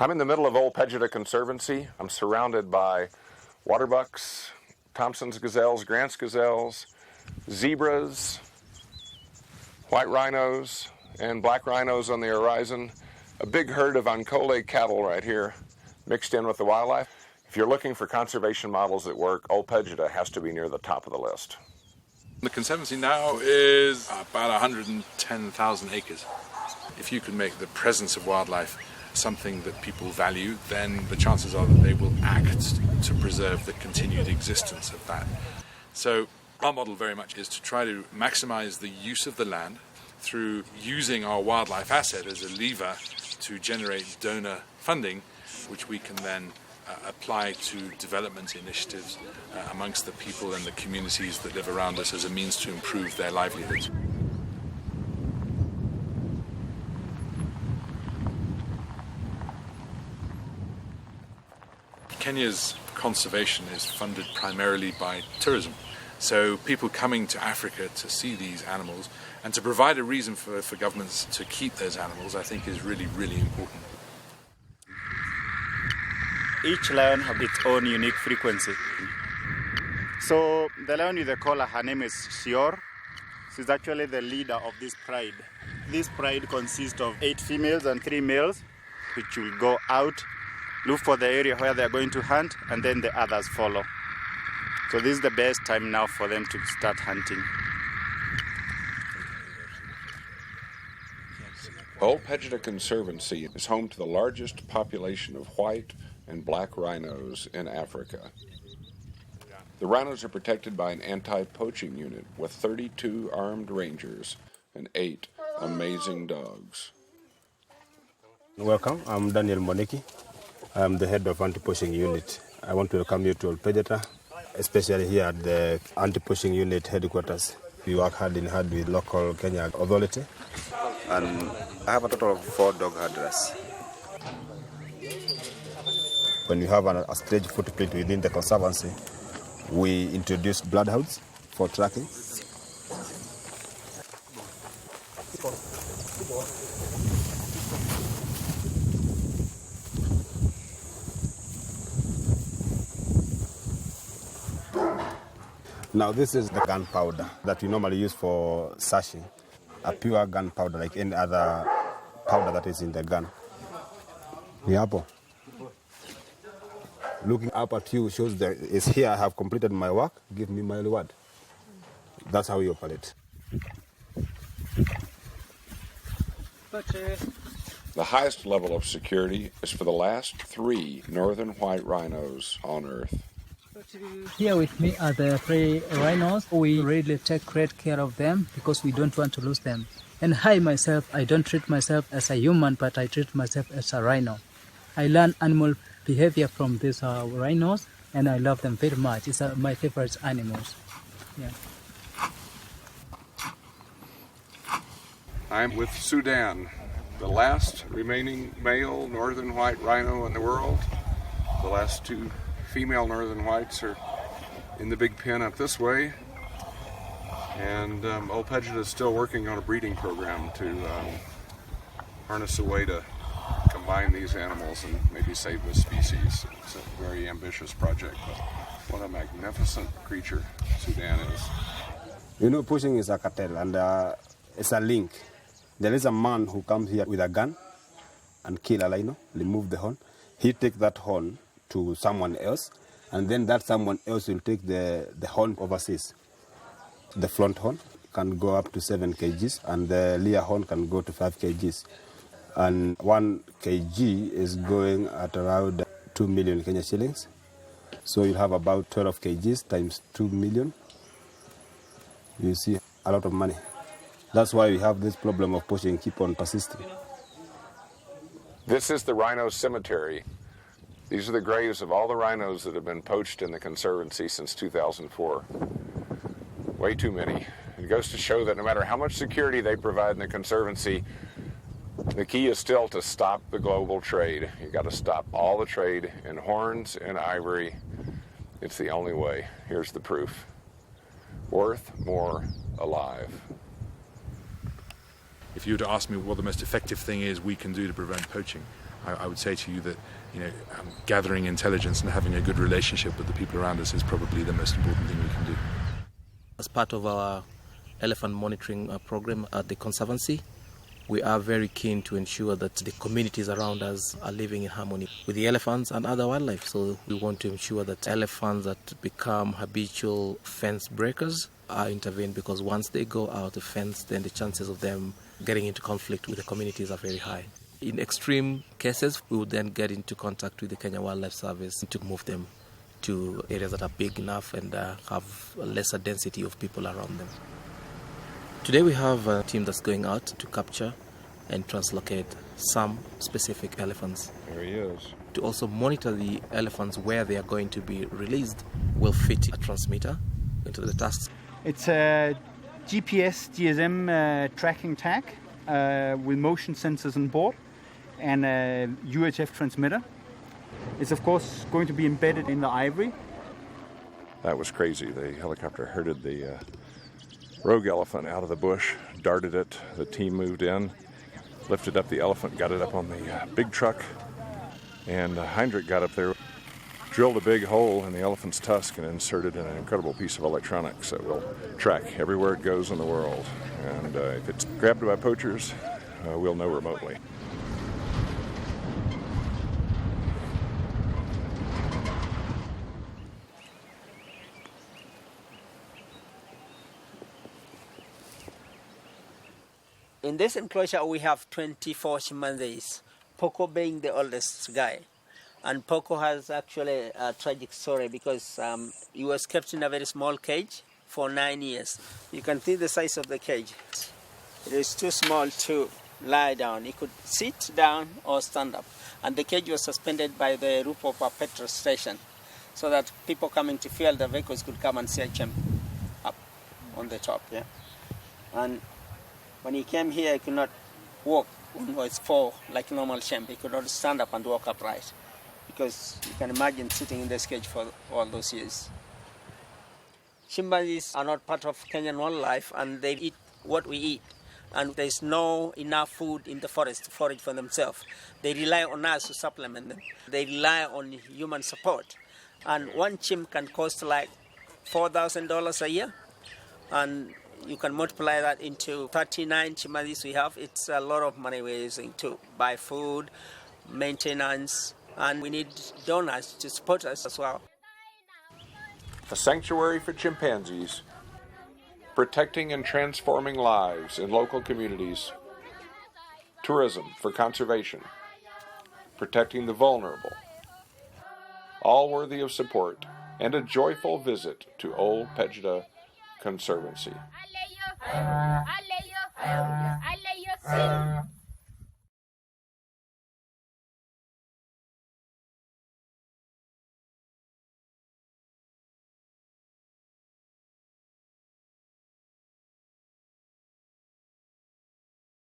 I'm in the middle of Old PEJETA Conservancy. I'm surrounded by waterbucks, Thompson's gazelles, Grant's gazelles, zebras, white rhinos, and black rhinos on the horizon. A big herd of Ankole cattle right here mixed in with the wildlife. If you're looking for conservation models that work, Old PEJETA has to be near the top of the list. The Conservancy now is about 110,000 acres. If you can make the presence of wildlife something that people value, then the chances are that they will act to preserve the continued existence of that. So our model very much is to try to maximize the use of the land through using our wildlife asset as a lever to generate donor funding, which we can then apply to development initiatives amongst the people and the communities that live around us as a means to improve their livelihoods. Kenya's conservation is funded primarily by tourism. So people coming to Africa to see these animals and to provide a reason for governments to keep those animals, I think, is really, really important. Each lion has its own unique frequency. So the lion with the collar, her name is Shior. She's actually the leader of this pride. This pride consists of 8 females and 3 males, which will go out, look for the area where they're going to hunt, and then the others follow. So this is the best time now for them to start hunting. Old PEJETA Conservancy is home to the largest population of white and black rhinos in Africa. The rhinos are protected by an anti-poaching unit with 32 armed rangers and 8 amazing dogs. Welcome, I'm Daniel Moneki. I'm the head of anti-poaching unit. I want to welcome you to Old PEJETA, especially here at the anti-poaching unit headquarters. We work hand in hand with local Kenya authority. And I have a total of 4 dog herders. When we have a stage footprint within the conservancy, we introduce bloodhounds for tracking. Now this is the gunpowder that we normally use for sashing, a pure gunpowder like any other powder that is in the gun. Niapo. Looking up at you shows that it's here I have completed my work, give me my reward. That's how we operate. The highest level of security is for the last 3 northern white rhinos on Earth. Here with me are the 3 rhinos. We really take great care of them because we don't want to lose them. And I myself, I don't treat myself as a human, but I treat myself as a rhino. I learn animal behavior from these rhinos, and I love them very much. It's my favorite animals. Yeah. I'm with Sudan, the last remaining male northern white rhino in the world. The last 2 female northern whites are in the big pen up this way. And Old PEJETA is still working on a breeding program to harness a way to combine these animals and maybe save this species. It's a very ambitious project, but what a magnificent creature Sudan is. You know, poaching is a cartel and it's a link. There is a man who comes here with a gun and kill a rhino, remove the horn. He takes that horn to someone else, and then that someone else will take the horn overseas. The front horn can go up to 7 kgs, and the rear horn can go to 5 kgs. And 1 kg is going at around 2 million Kenya shillings. So you have about 12 kgs times 2 million. You see, a lot of money. That's why we have this problem of poaching keep on persisting. This is the rhino cemetery. These are the graves of all the rhinos that have been poached in the Conservancy since 2004. Way too many. It goes to show that no matter how much security they provide in the Conservancy, the key is still to stop the global trade. You've got to stop all the trade in horns and ivory. It's the only way. Here's the proof. Worth more alive. If you were to ask me what the most effective thing is we can do to prevent poaching, I would say to you that gathering intelligence and having a good relationship with the people around us is probably the most important thing we can do. As part of our elephant monitoring program at the Conservancy, we are very keen to ensure that the communities around us are living in harmony with the elephants and other wildlife. So we want to ensure that elephants that become habitual fence breakers are intervened, because once they go out the fence, then the chances of them getting into conflict with the communities are very high. In extreme cases, we would then get into contact with the Kenya Wildlife Service to move them to areas that are big enough and have a lesser density of people around them. Today we have a team that's going out to capture and translocate some specific elephants. There he is. To also monitor the elephants where they are going to be released, we'll fit a transmitter into the tusks. It's a GPS GSM tracking tag with motion sensors on board and a UHF transmitter. It's of course going to be embedded in the ivory. That was crazy. The helicopter herded the rogue elephant out of the bush, darted it. The team moved in, lifted up the elephant, got it up on the big truck, and Heinrich got up there, drilled a big hole in the elephant's tusk and inserted an incredible piece of electronics that will track everywhere it goes in the world. And if it's grabbed by poachers, we'll know remotely. In this enclosure, we have 24 chimpanzees, Poco being the oldest guy. And Poco has actually a tragic story because he was kept in a very small cage for 9 years. You can see the size of the cage. It is too small to lie down. He could sit down or stand up. And the cage was suspended by the roof of a petrol station so that people coming to fuel the vehicles could come and see him up on the top. Yeah. And when he came here, he could not walk on his four like normal chimp. He could not stand up and walk upright, because you can imagine sitting in this cage for all those years. Chimpanzees are not part of Kenyan wildlife, and they eat what we eat. And there's no enough food in the forest to forage for themselves. They rely on us to supplement them. They rely on human support. And one chimp can cost like $4,000 a year. And you can multiply that into 39 chimpanzees we have. It's a lot of money we're using to buy food, maintenance, and we need donors to support us as well. A sanctuary for chimpanzees, protecting and transforming lives in local communities, tourism for conservation, protecting the vulnerable, all worthy of support, and a joyful visit to Old PEJETA Conservancy.